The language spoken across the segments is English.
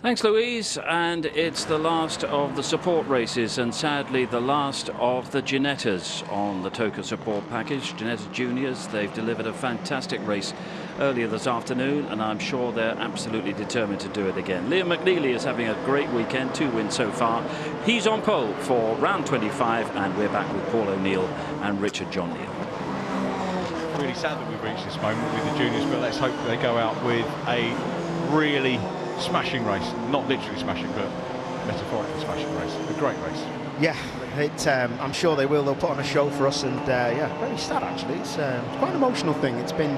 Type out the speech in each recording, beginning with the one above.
Thanks, Louise. And it's the last of the support races, and sadly the last of the Ginettas on the TOCA support package. Ginetta Juniors, they've delivered a fantastic race earlier this afternoon, and I'm sure they're absolutely determined to do it again. Liam McNeely is having a great weekend, 2 wins so far. He's on pole for round 25, and we're back with Paul O'Neill and Richard John Neal. Really sad that we've reached this moment with the juniors, but let's hope they go out with a really smashing race. Not literally smashing, but metaphorically smashing race. A great race. Yeah, I'm sure they will. They'll put on a show for us, and yeah, very sad actually. It's quite an emotional thing. It's been,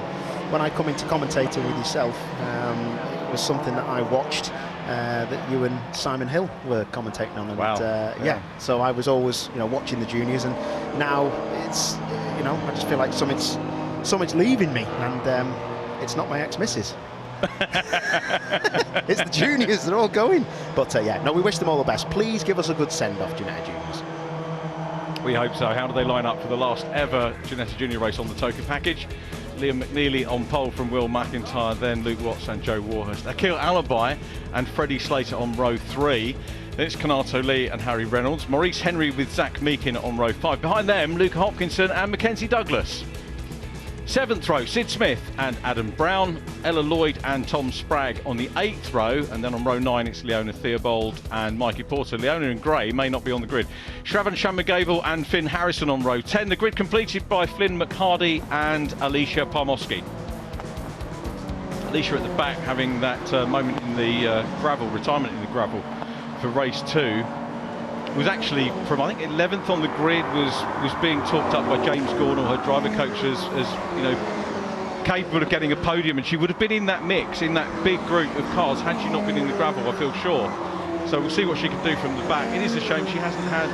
when I come into commentating with yourself, it was something that I watched that you and Simon Hill were commentating on. And, wow. Yeah, so I was always, watching the juniors, and now it's, I just feel like something's leaving me, and it's not my ex-missus. It's the juniors, they're all going. But yeah, no, we wish them all the best. Please give us a good send-off, Ginetta Juniors. We hope so. How do they line up for the last ever Ginetta Junior race on the TOCA package? Liam McNeely on pole from Will McIntyre, then Luke Watts and Joe Warhurst. Akil Alibi and Freddie Slater on row 3. Then it's Kanato Lee and Harry Reynolds. Maurice Henry with Zach Meakin on row 5. Behind them, Luke Hopkinson and Mackenzie Douglas. 7th row, Sid Smith and Adam Brown, Ella Lloyd and Tom Spragg on the 8th row, and then on row 9 it's Leona Theobald and Mikey Porter. Leona in grey may not be on the grid. Shravan Shanmugable and Finn Harrison on row 10. The grid completed by Flynn McHardy and Alicia Parmoski. Alicia at the back having that moment in the gravel, retirement in the gravel for race 2. Was actually from, I think, 11th on the grid, was being talked up by James Gornall, her driver coach, as capable of getting a podium, and she would have been in that mix, in that big group of cars, had she not been in the gravel, I feel sure. So we'll see what she can do from the back. It is a shame she hasn't had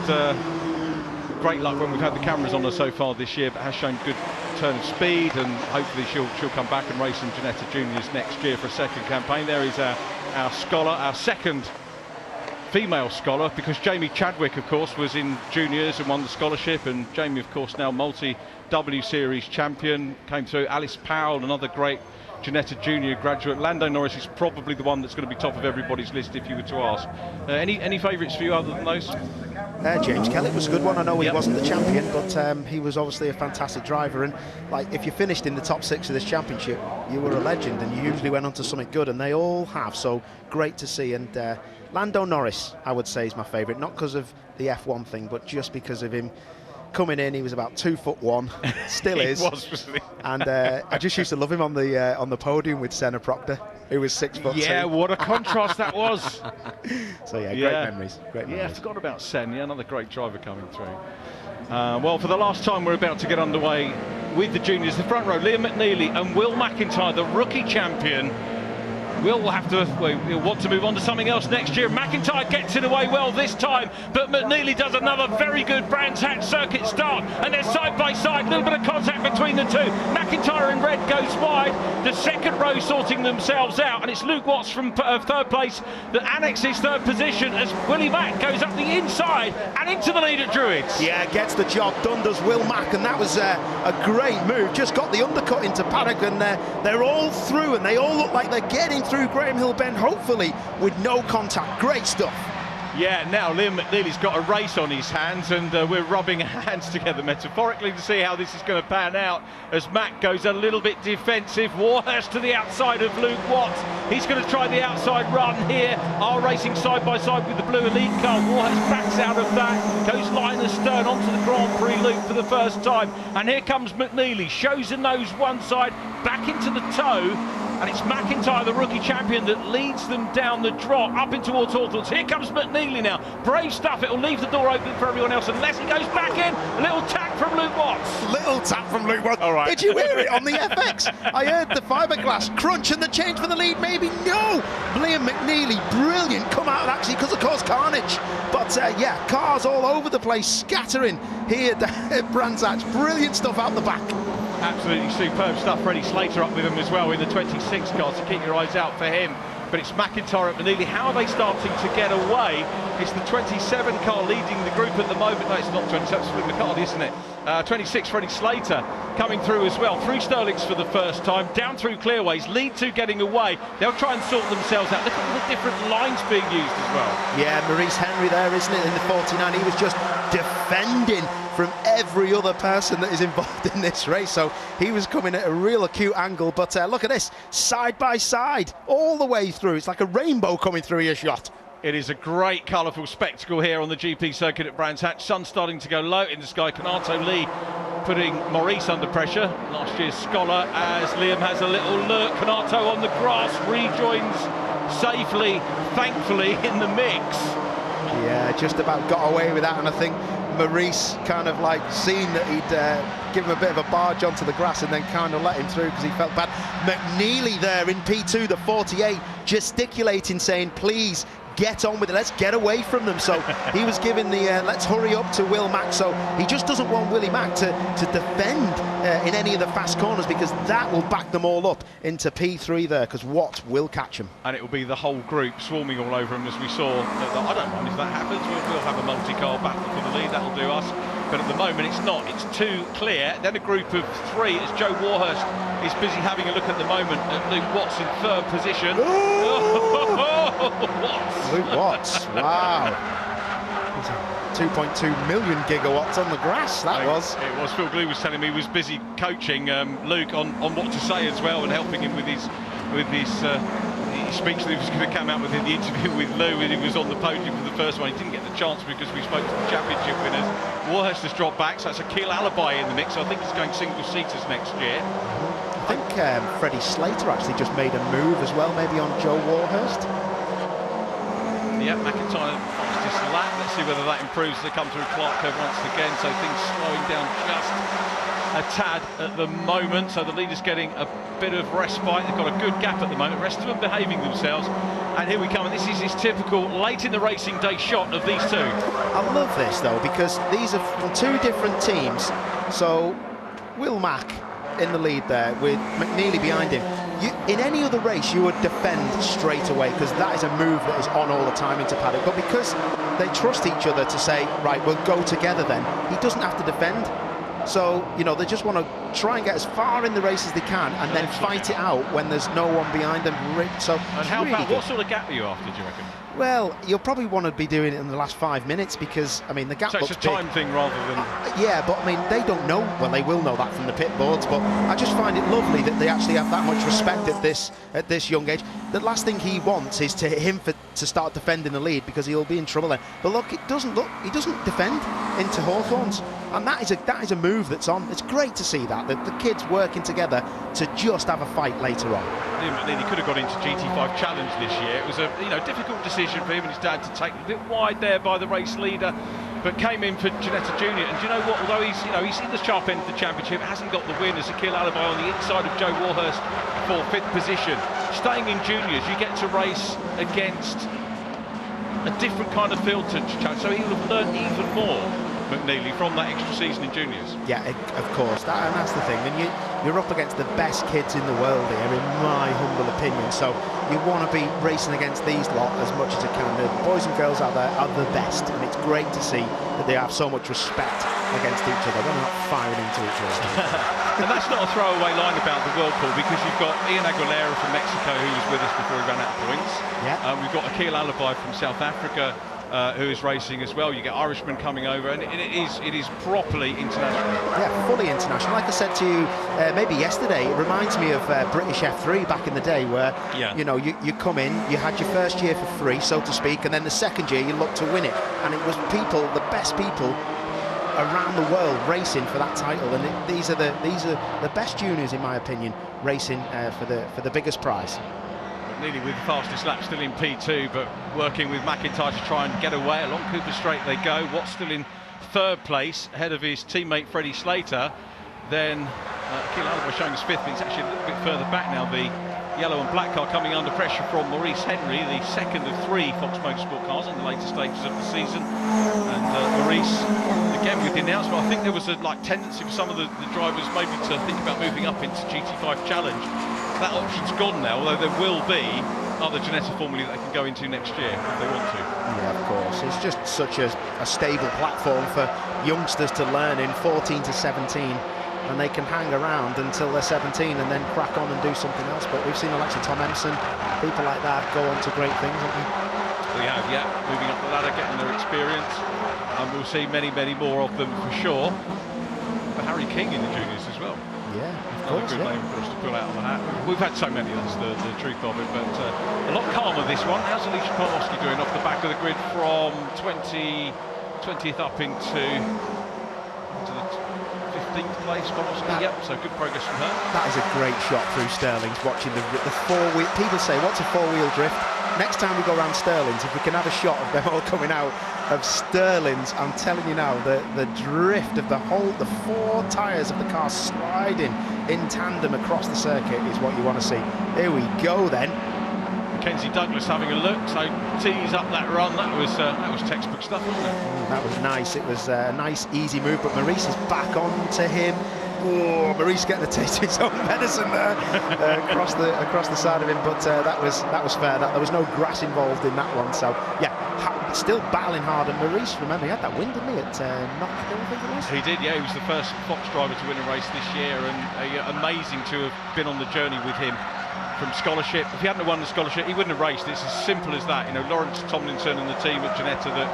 great luck when we've had the cameras on her so far this year, but has shown good turn of speed, and hopefully she'll come back and race some Ginetta Juniors next year for a second campaign. There is our scholar, our second female scholar, because Jamie Chadwick, of course, was in juniors and won the scholarship, and Jamie, of course, now multi-W Series champion, came through. Alice Powell, another great Ginetta Junior graduate. Lando Norris is probably the one that's going to be top of everybody's list if you were to ask. Any favourites for you other than those? James Kellett was a good one. I know he wasn't the champion, but he was obviously a fantastic driver, and like, if you finished in the top 6 of this championship, you were a legend, and you usually went on to something good, and they all have, so great to see. And Lando Norris, I would say, is my favourite, not because of the F1 thing, but just because of him coming in. He was about 2'1", still is. Wasn't he? And I just used to love him on the podium with Senna Proctor, who was 6'2". Yeah, what a contrast that was. So yeah, great memories. Great memories. Yeah, I forgot about Sen. Yeah, another great driver coming through. Well, for the last time, we're about to get underway with the juniors. The front row, Liam McNeely and Will McIntyre, the rookie champion. Will he'll want to move on to something else next year. McIntyre gets it away well this time, but McNeely does another very good Brands Hatch circuit start, and they're side by side, a little bit of contact between the two. McIntyre in red goes wide, the second row sorting themselves out, and it's Luke Watts from 3rd place that annexes 3rd position as Willie Mack goes up the inside and into the lead at Druids. Yeah, gets the job done, does Will Mack, and that was a great move. Just got the undercut into Paddock, and they're all through, and they all look like they're getting through Graham Hill Bend, hopefully with no contact. Great stuff. Yeah, now Liam McNeely's got a race on his hands, and we're rubbing hands together metaphorically to see how this is going to pan out as Matt goes a little bit defensive. Warhurst to the outside of Luke Watts. He's going to try the outside run here. Are racing side by side with the blue elite car. Warhurst backs out of that, goes line astern onto the Grand Prix loop for the first time, and here comes McNeely, shows a nose one side, back into the toe. And it's McIntyre, the rookie champion, that leads them down the drop, up in towards Hawthorns. Here comes McNeely now. Brave stuff. It'll leave the door open for everyone else unless he goes back in. A little tap from Luke Watts. Little tap from Luke Watts. All right. Did you hear it on the FX? I heard the fiberglass crunch and the change for the lead, maybe. No! Liam McNeely, brilliant. Come out actually, because of course carnage. But yeah, cars all over the place, scattering here at Brands Hatch. Brilliant stuff out the back. Absolutely superb stuff. Freddie Slater up with him as well in the 26 car, so keep your eyes out for him but it's McIntyre at Manili. How are they starting to get away? It's the 27 car leading the group at the moment. No, it's not 27, it's Flynn McCarthy, isn't it? 26, Freddie Slater coming through as well. Through Stirling's for the first time, down through Clearways, lead two getting away. They'll try and sort themselves out. Look at all the different lines being used as well. Yeah, Maurice Henry there, isn't it, in the 49? He was just defending from every other person that is involved in this race, so he was coming at a real acute angle. But look at this, side by side, all the way through. It's like a rainbow coming through your shot. It is a great colourful spectacle here on the GP circuit at Brands Hatch. Sun starting to go low in the sky. Kanato Lee putting Maurice under pressure. Last year's scholar, as Liam has a little look. Kanato on the grass, rejoins safely, thankfully, in the mix. Yeah, just about got away with that, and I think Maurice kind of like seen that he'd give him a bit of a barge onto the grass and then kind of let him through because he felt bad. McNeely there in P2, the 48, gesticulating, saying, please, get on with it, let's get away from them. So he was giving the let's hurry up to Will Mack. So he just doesn't want Willie Mack to defend in any of the fast corners, because that will back them all up into P3 there, because Watt will catch him. And it will be the whole group swarming all over him, as we saw. I don't mind if that happens. We'll have a multi-car battle for the lead, that'll do us. But at the moment it's not, it's too clear. Then a group of three as Joe Warhurst is busy having a look at the moment at Luke Watts in third position. Watts. Luke Watts, wow. 2.2 million gigawatts on the grass, that was. It was. Phil Glue was telling me he was busy coaching Luke on what to say as well, and helping him with his speech that he was going to come out with in the interview with Lou when he was on the podium for the first one. He didn't get the chance because we spoke to the championship winners. Warhurst has dropped back, so that's a Keel Alibi in the mix. So I think he's going single-seaters next year. I think Freddie Slater actually just made a move as well, maybe on Joe Warhurst. Yeah, McIntyre fastest lap. Let's see whether that improves as they come through Clark Curve once again. So things slowing down just a tad at the moment. So the leader's getting a bit of respite. They've got a good gap at the moment. The rest of them behaving themselves. And here we come. And this is his typical late in the racing day shot of these two. I love this though, because these are from two different teams. So Will Mack in the lead there with McNeely behind him. In any other race you would defend straight away, because that is a move that is on all the time into paddock, but because they trust each other to say, right, we'll go together, then he doesn't have to defend. So, you know, they just want to try and get as far in the race as they can and then fight it out when there's no one behind them. So, and how really about, what sort of gap are you after, do you reckon? Well, you'll probably want to be doing it in the last 5 minutes, because, I mean, the gap looks big. So it's a time thing rather than... yeah, but, I mean, they don't know. Well, they will know that from the pit boards, but I just find it lovely that they actually have that much respect at this young age. The last thing he wants is to start defending the lead, because he'll be in trouble then. But look, he doesn't defend into Hawthorns, and that is a move that's on. It's great to see that the kids working together to just have a fight later on. He could have got into GT5 Challenge this year. It was a difficult decision for him and his dad to take, a bit wide there by the race leader, but came in for Ginetta Jr. And do you know what? Although he's in the sharp end of the championship, hasn't got the win as a Keel Alibi on the inside of Joe Warhurst for 5th position. Staying in juniors, you get to race against a different kind of field to challenge, so he will have learned even more, McNeely, from that extra season in juniors. Yeah, of course, and that's the thing. And you're up against the best kids in the world here, in my humble opinion. So you want to be racing against these lot as much as you can. The boys and girls out there are the best, and it's great to see that they have so much respect against each other. They're not firing into each other. And that's not a throwaway line about the Whirlpool, because you've got Ian Aguilera from Mexico, who was with us before he ran out of points. Yeah. We've got Akil Alibi from South Africa, who is racing as well. You get Irishmen coming over, and it is properly international. Yeah, fully international. Like I said to you maybe yesterday, it reminds me of British F3 back in the day, where you know you come in, you had your first year for free, so to speak, and then the second year you look to win it, and it was people, the best people around the world racing for that title, and these are the best juniors, in my opinion, racing for the biggest prize. Nearly with the fastest lap still in P2, but working with McIntyre to try and get away. Along Cooper Straight they go. Watt's still in 3rd place, ahead of his teammate Freddie Slater. Then Keel Alibi showing his 5th, but he's actually a little bit further back now. The yellow and black car coming under pressure from Maurice Henry, the second of 3 Fox Motorsport cars in the later stages of the season. And Maurice, again with the announcement, I think there was a tendency for some of the drivers maybe to think about moving up into GT5 Challenge. That option's gone now, although there will be other Ginetta formulae that they can go into next year if they want to. Yeah, of course. It's just such a stable platform for youngsters to learn in, 14 to 17, and they can hang around until they're 17 and then crack on and do something else. But we've seen Alexa Tom Emerson, people like that go on to great things, haven't we? We have, yeah, moving up the ladder, getting their experience, and we'll see many, many more of them for sure. But Harry King in the juniors as well. Yeah, another good name for us to pull out of the hat. We've had so many, that's the truth of it, but a lot calmer this one. How's Alicia Palmowski doing off the back of the grid from 20th up into the 15th place, Palmowski? Yep, so good progress from her. That is a great shot through Stirling's, watching the four-wheel. People say, what's a four-wheel drift? Next time we go around Stirling's, if we can have a shot of them all coming out of Stirling's, I'm telling you now, the drift of the 4 tyres of the car sliding in tandem across the circuit is what you want to see. Here we go then. Mackenzie Douglas having a look, so tees up that run. That was textbook stuff, wasn't it? That was nice. It was a nice, easy move, but Maurice is back on to him. Oh, Maurice getting a taste of his own medicine there across the side of him, but that was fair. There was no grass involved in that one, so yeah, still battling hard. And Maurice, remember, he had that win, didn't he, at Knockhill, I think it was? He did, yeah. He was the first Fox driver to win a race this year, and amazing to have been on the journey with him from scholarship. If he hadn't won the scholarship, he wouldn't have raced. It's as simple as that. You know, Lawrence Tomlinson and the team at Ginetta, that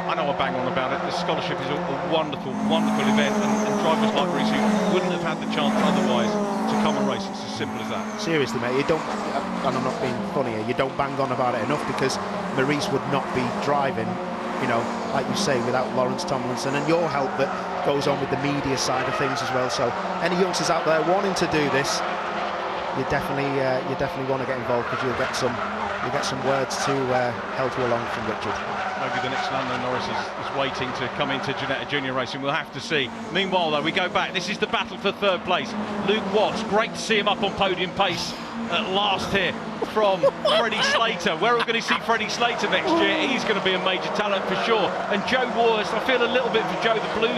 I know I bang on about it. The scholarship is a wonderful, wonderful event, and drivers like Maurice who wouldn't have had the chance otherwise to come and race. It's as simple as that. Seriously, mate, you don't, and I'm not being funny here, you don't bang on about it enough, because Maurice would not be driving, you know, like you say, without Lawrence Tomlinson and your help that goes on with the media side of things as well. So any youngsters out there wanting to do this, you definitely want to get involved, because you'll get some words to help you along from Richard. Maybe the next Lando Norris is waiting to come into Ginetta Junior Racing. We'll have to see. Meanwhile, though, we go back. This is the battle for third place. Luke Watts, great to see him up on podium pace at last here from Freddie Slater. Where are we going to see Freddie Slater next year? He's going to be a major talent for sure. And Joe Warhurst, I feel a little bit for Joe, the blue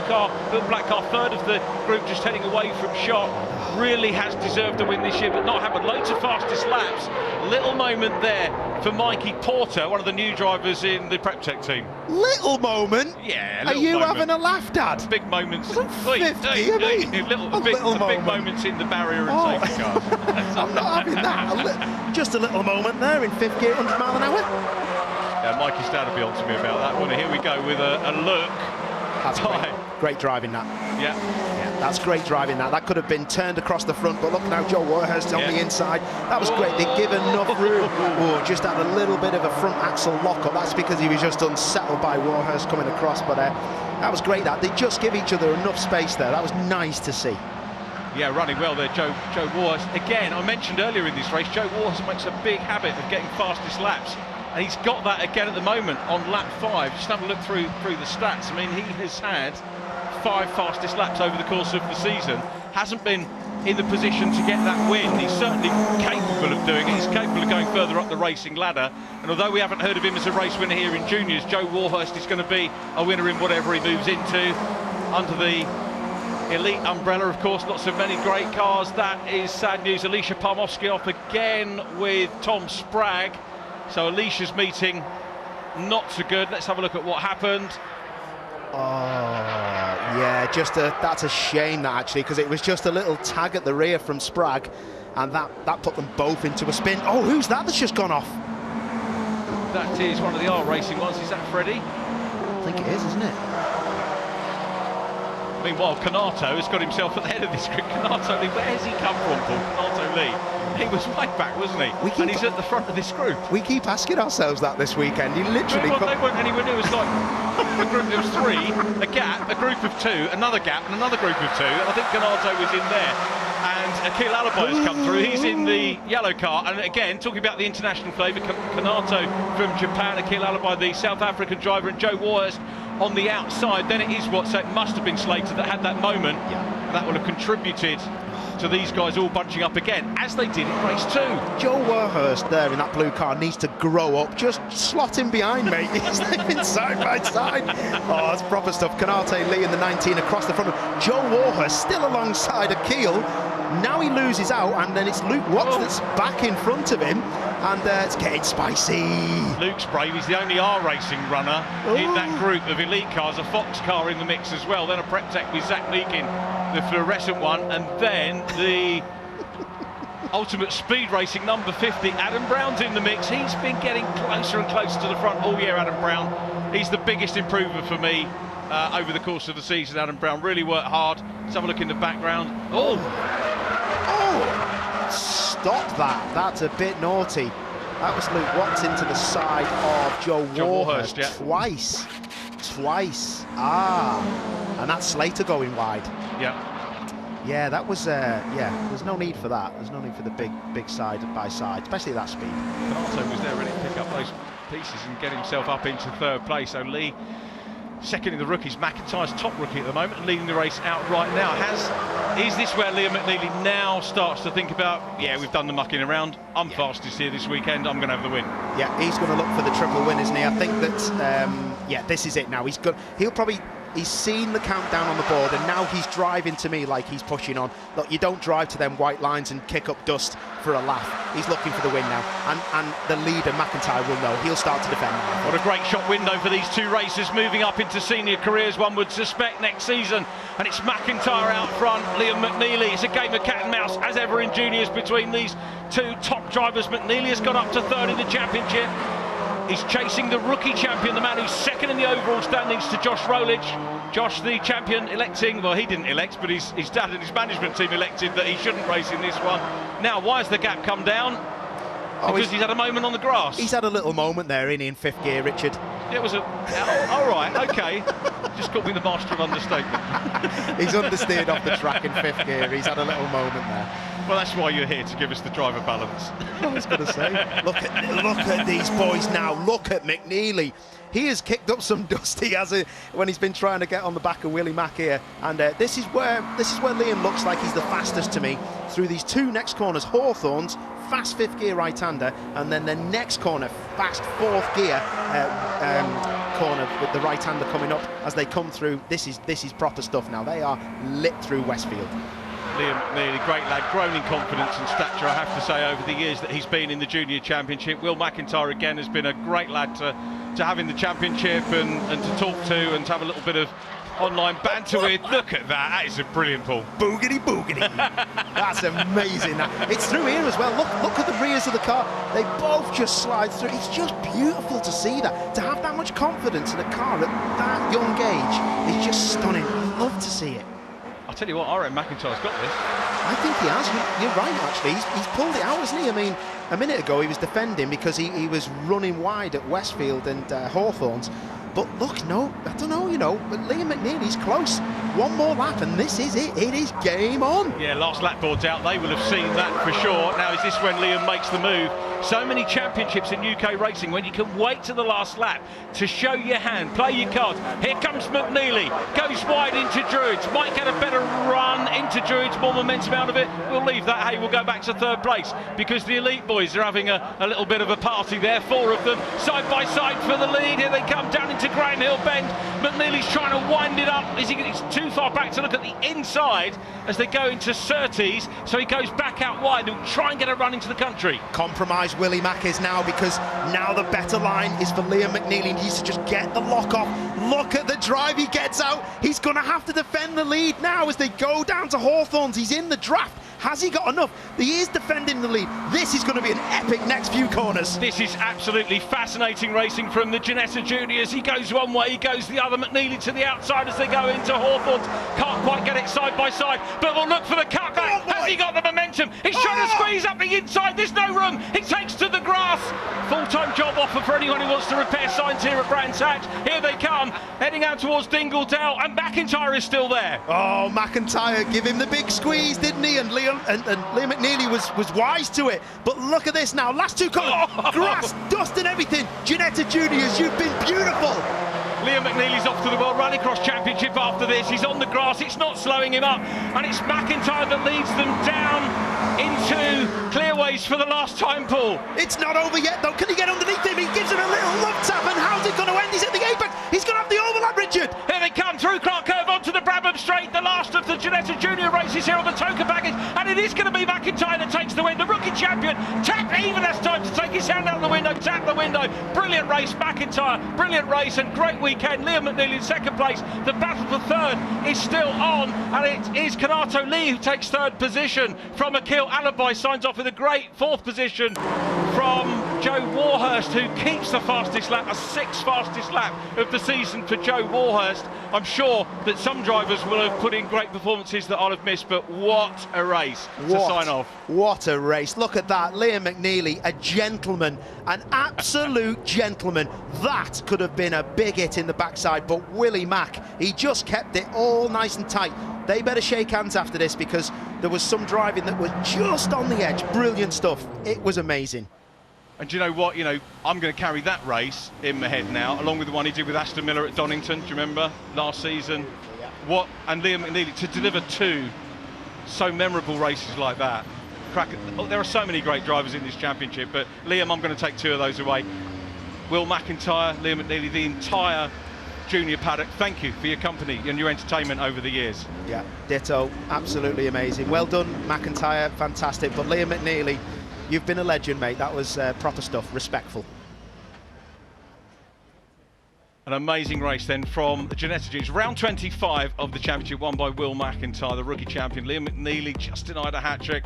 black car, third of the group, just heading away from shot. Really has deserved a win this year, but not happened. Loads of fastest laps. Little moment there for Mikey Porter, one of the new drivers in the Prep Tech team. Little moment? Yeah, Are you having a laugh, Dad? Big moments. Little moments in the barrier and safety cars. I'm not having that. Just a little moment there in fifth gear, 100 mile an hour. Yeah, Mikey Stad will be on to me about that one. Here we go with a look. That's great driving, that. Yeah. That's great driving, that. That could have been turned across the front, but look now, Joe Warhurst on the inside. That was great. They give enough room. Oh, just had a little bit of a front axle lock-up. That's because he was just unsettled by Warhurst coming across, but that was great, that. They just give each other enough space there. That was nice to see. Yeah, running well there, Joe Warhurst. Again, I mentioned earlier in this race, Joe Warhurst makes a big habit of getting fastest laps. And he's got that again at the moment on lap 5. Just have a look through the stats. I mean, he has had 5 fastest laps over the course of the season. Hasn't been in the position to get that win. He's certainly capable of doing it. He's capable of going further up the racing ladder. And although we haven't heard of him as a race winner here in juniors, Joe Warhurst is going to be a winner in whatever he moves into. Under the elite umbrella, of course, lots of many great cars. That is sad news. Alicia Palmowski off again with Tom Spragg. So Alicia's meeting not so good. Let's have a look at what happened. Oh, yeah, that's a shame, that, actually, because it was just a little tag at the rear from Spragg, and that put them both into a spin. Oh, who's that that's just gone off? That is one of the R Racing ones. Is that Freddie? I think it is, isn't it? Meanwhile, Canato has got himself at the head of this grid. Canato Lee, where's he come from, Paul? Canato Lee. He was way back, wasn't he? And he's at the front of this group. We keep asking ourselves that this weekend. He literally... They weren't anywhere near. It was like a group, there was 3, a gap, a group of 2, another gap, and another group of 2. And I think Canato was in there. And Akil Alabai has come through. He's in the yellow car. And again, talking about the international flavour, Canato from Japan, Akil Alabai, the South African driver, and Joe Warhurst on the outside. Then it is what, so it must have been Slater that had that moment. Yeah. That will have contributed to these guys all bunching up again, as they did in race 2. Joe Warhurst there in that blue car needs to grow up. Just slot him behind, mate. He's living side by side. Oh, that's proper stuff. Canate Lee in the 19 across the front. Joe Warhurst still alongside Akil. Now he loses out, and then it's Luke Watts that's back in front of him. and it's getting spicy. Luke's brave. He's the only R-Racing runner in that group of elite cars. A Fox car in the mix as well. Then a Prep Tech with Zach Meakin, the fluorescent one, and then the Ultimate Speed Racing number 50. Adam Brown's in the mix. He's been getting closer and closer to the front all year, Adam Brown. He's the biggest improver for me over the course of the season. Adam Brown really worked hard. Let's have a look in the background. Oh! Stop that. That's a bit naughty. That was Luke Watson to the side of Joe Warhurst, yeah. Twice. And that's Slater going wide. Yeah, that was, there's no need for that. There's no need for the big side by side, especially at that speed. Bernardo was there ready to pick up those pieces and get himself up into third place. So Lee, second in the rookies. McIntyre's top rookie at the moment and leading the race out right now. Is this where Liam McNeely now starts to think about, yeah, we've done the mucking around, I'm fastest here this weekend, I'm going to have the win? Yeah, he's going to look for the triple win, isn't he? I think that, this is it now. He's seen the countdown on the board, and now he's driving to me like he's pushing on. Look, you don't drive to them white lines and kick up dust for a laugh. He's looking for the win now, and the leader, McIntyre, will know. He'll start to defend. What a great shot window for these two racers, moving up into senior careers, one would suspect, next season. And it's McIntyre out front, Liam McNeely. It's a game of cat and mouse, as ever in juniors, between these two top drivers. McNeely has got up to third in the championship. He's chasing the rookie champion, the man who's second in the overall standings, to Josh Rolich. Josh, the champion, electing, well, he didn't elect, but his dad and his management team elected that he shouldn't race in this one. Now, why has the gap come down? Because he's had a moment on the grass. He's had a little moment there in fifth gear, Richard. It was all right, okay. Just called me the master of understatement. He's understeered off the track in fifth gear. He's had a little moment there. Well, that's why you're here, to give us the driver balance. I was going to say, look at these boys now. Look at McNeely. He has kicked up some dust. He has when he's been trying to get on the back of Willie Mack here. And this is where Liam looks like he's the fastest to me through these two next corners. Hawthorne's fast fifth gear right-hander, and then the next corner, fast fourth gear corner with the right-hander coming up as they come through. This is proper stuff now. They are lit through Westfield. Liam McNeely, great lad, grown in confidence and stature, I have to say, over the years that he's been in the junior championship. Will McIntyre again has been a great lad to have in the championship and to talk to and to have a little bit of online banter with. Look at that, that is a brilliant pull. Boogity boogity. That's amazing. It's through here as well. Look at the rears of the car. They both just slide through. It's just beautiful to see that. To have that much confidence in a car at that young age is just stunning. I love to see it. I'll tell you what, I reckon McIntyre's got this. I think he has. You're right, actually. He's pulled it out, hasn't he? I mean, a minute ago he was defending because he was running wide at Westfield and Hawthorne's. But look, no, I don't know, but Liam McNeely's close. One more lap and this is it. It is game on. Yeah, last lap board's out. They will have seen that for sure. Now, is this when Liam makes the move? So many championships in UK racing when you can wait to the last lap to show your hand, play your cards. Here comes McNeely, goes wide into Druids. Might get a better run into Druids, more momentum out of it. We'll leave that. Hey, we'll go back to third place because the elite boys are having a little bit of a party there. Four of them side by side for the lead. Here they come down into Graham Hill Bend. McNeely's trying to wind it up. He's too far back to look at the inside as they go into Surtees, so he goes back out wide and try and get a run into the country. Compromise Willie Mack is now, because now the better line is for Liam McNeely. He needs to just get the lock off. Look at the drive he gets out. He's going to have to defend the lead now as they go down to Hawthorne's. He's in the draft. Has he got enough? He is defending the lead. This is going to be an epic next few corners. This is absolutely fascinating racing from the Ginetta juniors. He goes one way, he goes the other. McNeely to the outside as they go into Hawthorne's. Can't quite get it side by side, but we'll look for the cutback. Has he got the momentum? He's trying to squeeze up the inside. There's no room. He takes to the grass. Full-time job offer for anyone who wants to repair signs here at Brands Hatch. Here they come, heading out towards Dingledale, and McIntyre is still there. Oh, McIntyre give him the big squeeze, didn't he? And Liam McNeely was wise to it. But look at this now. Last two corners, grass, dust and everything. Ginetta Juniors, you've been beautiful. Liam McNeely's off to the World Rallycross Championship after this. He's on the grass, it's not slowing him up, and it's McIntyre that leads them down into Clearways for the last time, Paul. It's not over yet, though. Can he get underneath him? He gives him a little love tap, and how's it going to end? He's at the apex. He's going to have the overlap, Richard. Here they come through Clark Curve onto the Brabham Straight, the last of the Ginetta Junior races here on the Toka package, and it is going to be McIntyre that takes the win. The rookie champion, tap even has time to take take his hand out the window, tap the window. Brilliant race, McIntyre, brilliant race and great weekend. Liam McNeely in second place. The battle for third is still on, and it is Kanato Lee who takes third position from Akil Alibi, signs off with a great fourth position from Joe Warhurst, who keeps the fastest lap, a sixth fastest lap of the season for Joe Warhurst. I'm sure that some drivers will have put in great performances that I'll have missed, but what a race to sign off. What a race. Look at that. Liam McNeely, a gentleman, an absolute gentleman. That could have been a big hit in the backside, but Willie Mack, he just kept it all nice and tight. They better shake hands after this, because there was some driving that was just on the edge. Brilliant stuff. It was amazing. And do you know what? I'm going to carry that race in my head now, along with the one he did with Aston Miller at Donington. Do you remember last season? Yeah. And Liam McNeely to deliver two so memorable races like that. There are so many great drivers in this championship, but Liam, I'm going to take two of those away. Will McIntyre, Liam McNeely, the entire junior paddock, thank you for your company and your entertainment over the years. Yeah, ditto. Absolutely amazing. Well done, McIntyre. Fantastic. But Liam McNeely, you've been a legend, mate. That was proper stuff. Respectful. An amazing race then from the Ginetta Juniors. Round 25 of the championship, won by Will McIntyre, the rookie champion. Liam McNeely just denied a hat-trick.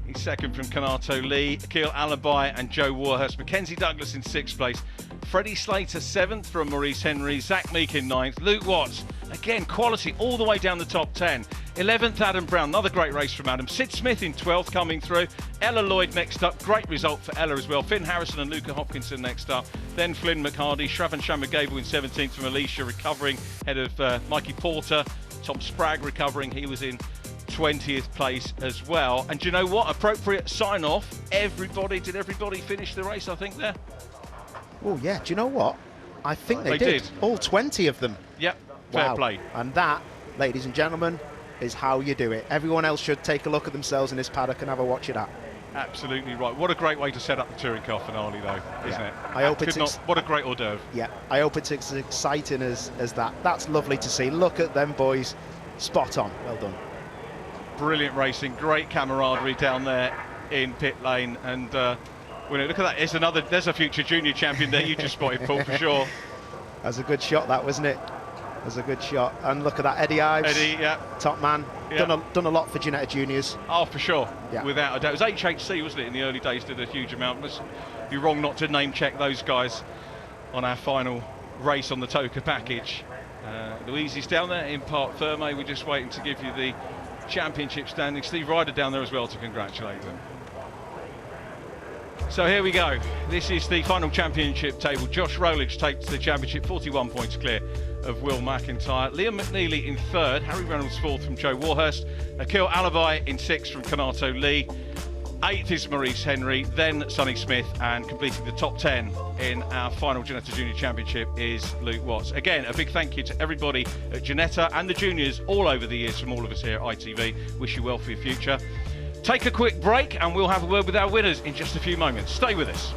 He's second from Kanato Lee, Akil Alibi and Joe Warhurst. Mackenzie Douglas in sixth place. Freddie Slater seventh from Maurice Henry. Zach Meek in ninth. Luke Watts, again, quality all the way down the top 10. 11th, Adam Brown, another great race from Adam. Sid Smith in 12th coming through. Ella Lloyd next up, great result for Ella as well. Finn Harrison and Luca Hopkinson next up. Then Flynn McHardy, Shravan Shamagable in 17th from Alicia, recovering ahead of Mikey Porter. Tom Spragg recovering, he was in 20th place as well. And do you know what? Appropriate sign-off. Did everybody finish the race, I think, there? Oh, yeah. Do you know what? I think they did. All 20 of them. Yep, fair play. And that, ladies and gentlemen, is how you do it. Everyone else should take a look at themselves in this paddock and have a watch of that. Absolutely right. What a great way to set up the touring car finale, though, isn't it? I hope it's what a great hors d'oeuvre. Yeah, I hope it's as exciting as that. That's lovely to see. Look at them boys. Spot on. Well done. Brilliant racing, great camaraderie down there in pit lane, and look at that. There's a future junior champion there. You just spotted, Paul, for sure. That's a good shot, that, wasn't it? That's a good shot. And look at that, Eddie Ives. Eddie, yeah, top man. Yeah. Done a lot for Ginetta Juniors. Oh, for sure. Yeah. Without a doubt. It was HHC, wasn't it? In the early days, did a huge amount. It'd be wrong not to name check those guys on our final race on the Toka package. Louise's down there in Parc Ferme. We're just waiting to give you the championship standing. Steve Ryder down there as well to congratulate them. So here we go. This is the final championship table. Josh Rolich takes the championship, 41 points clear of Will McIntyre. Liam McNeely in third. Harry Reynolds fourth from Joe Warhurst. Akil Alibi in sixth from Kanato Lee. Eighth is Maurice Henry, then Sonny Smith, and completing the top 10 in our final Ginetta Junior Championship is Luke Watts. Again, a big thank you to everybody at Ginetta and the juniors all over the years from all of us here at ITV. Wish you well for your future. Take a quick break and we'll have a word with our winners in just a few moments. Stay with us.